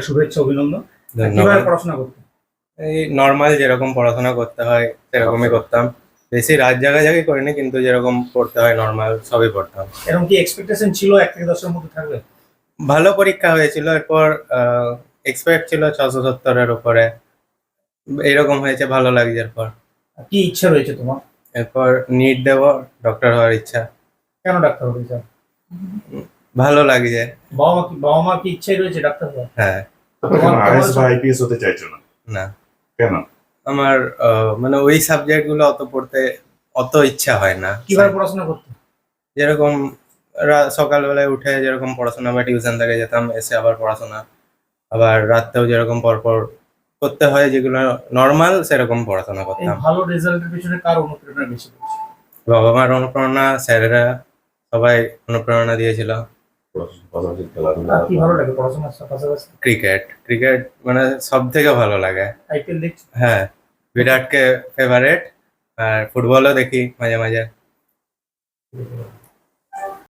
শুভেচ্ছা, অভিনন্দন। কিভাবে ধন্যবাদ। পড়াশোনা করতে? এই নর্মাল যেরকম পড়াশোনা করতে হয় সেরকমই করতাম। বেশি রাত জাগাজাগি করিনি, কিন্তু যেরকম পড়তে হয় নর্মাল সবই পড়তাম। এরকম কি এক্সপেকটেশন ছিল 1 থেকে 10 এর মধ্যে থাকবে? ভালো পরীক্ষা হয়েছিল, এরপর এক্সপেক্ট ছিল 670 এর উপরে। এইরকম হয়েছে, ভালো লাগছে। এরপর কি ইচ্ছা রয়েছে তোমার? এরপর নিট দেবো, ডক্টর হওয়ার ইচ্ছা। কেন ডাক্তার হতে চাও? ভালো লাগছে। বাবা মা কি ইচ্ছাই রয়েছে ডাক্তার হওয়ার? হ্যাঁ। কেন আইএস বা আইপিএস হতে চাইছো না? না, কেন? আমার মানে ওই সাবজেক্ট গুলো অত পড়তে অত ইচ্ছা হয় না। কিভাবে পড়াশোনা করতে? যেরকম সকালবেলায় উঠে যেরকম পড়াশোনা বা টিউশন থেকে যেতাম, এসে আবার পড়াশোনা, আবার রাত্রেও যেরকম পরপর করতে হয় যেগুলো নর্মাল, সেরকম পড়াশোনা এই করতাম। ভালো রেজাল্টের পেছনে কার অনুপ্রেরণা বেশি রয়েছে? বাবা মার অনুপ্রেরণা, স্যারেরা সবাই অনুপ্রেরণা দিয়েছিল। পাশাপাশি খেলাধুলা আর কি ভালো লাগে পড়াশোনার পাশাপাশি? ক্রিকেট ক্রিকেট মানে সব থেকে ভালো লাগে। আইপিএল দেখছি? হ্যাঁ, বিরাটকে ফেভারেট। আর ফুটবলও দেখি মাঝে মাঝে।